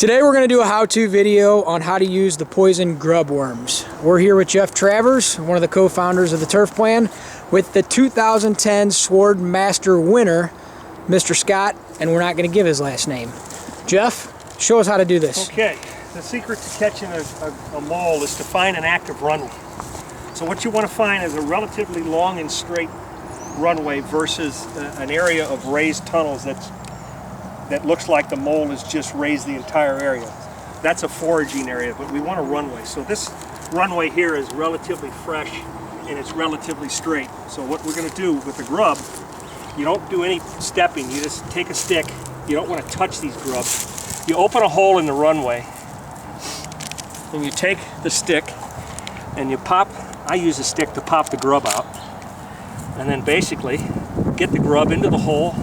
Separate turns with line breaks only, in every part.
Today we're going to do a how-to video on how to use the poison grub worms. We're here with Jeff Travers, one of the co-founders of the Turf Plan, with the 2010 Sword Master winner, Mr. Scott, and we're not going to give his last name. Jeff, show us how to do this.
Okay, the secret to catching a mole is to find an active runway. So what you want to find is a relatively long and straight runway versus an area of raised tunnels that looks like the mole has just raised the entire area. That's a foraging area, but we want a runway. So this runway here is relatively fresh and it's relatively straight. So what we're going to do with the grub, you don't do any stepping, you just take a stick. You don't want to touch these grubs. You open a hole in the runway and you take the stick and you pop, I use a stick to pop the grub out, and then basically get the grub into the hole,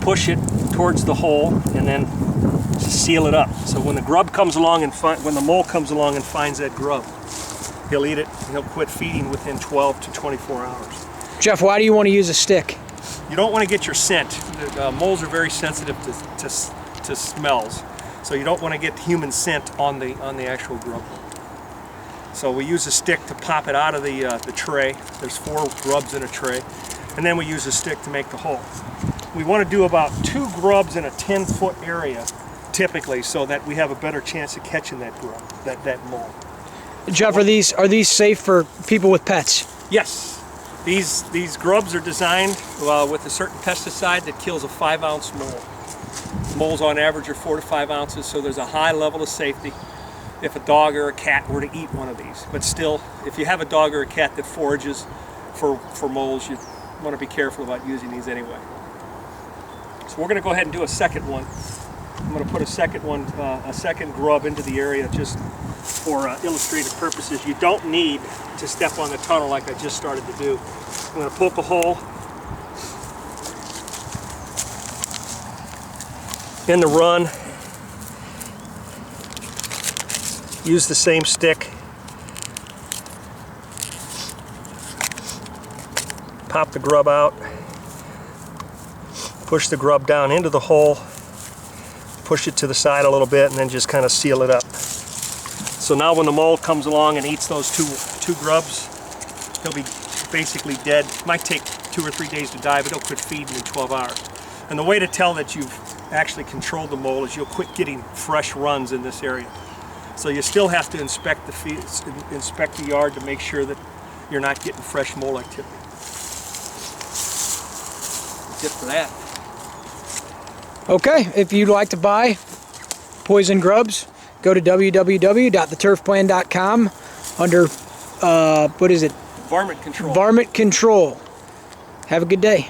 push it towards the hole, and then seal it up. So when the grub comes along and when the mole comes along and finds that grub, he'll eat it and he'll quit feeding within 12 to 24 hours.
Jeff, why do you want to use a stick?
You don't want to get your scent. Moles are very sensitive to smells, so you don't want to get human scent on the actual grub. So we use a stick to pop it out of the tray. There's 4 grubs in a tray, and then we use a stick to make the hole. We want to do about 2 grubs in a 10-foot area, typically, so that we have a better chance of catching that grub, that mole.
Jeff, are these safe for people with pets?
Yes. These grubs are designed with a certain pesticide that kills a 5-ounce mole. Moles on average are 4 to 5 ounces, so there's a high level of safety if a dog or a cat were to eat one of these. But still, if you have a dog or a cat that forages for moles, you want to be careful about using these anyway. So we're going to go ahead and do a second one. I'm going to put a second grub into the area just for illustrative purposes. You don't need to step on the tunnel like I just started to do. I'm going to poke a hole in the run. Use the same stick. Pop the grub out. Push the grub down into the hole. Push it to the side a little bit and then just kind of seal it up. So now when the mole comes along and eats those two grubs, he'll be basically dead. Might take 2 or 3 days to die, but he'll quit feeding in 12 hours. And the way to tell that you've actually controlled the mole is you'll quit getting fresh runs in this area. So you still have to inspect the yard to make sure that you're not getting fresh mole activity. That's it for that.
Okay, if you'd like to buy poison grubs, go to www.theturfplan.com under, what is it?
Varmint control.
Varmint control. Have a good day.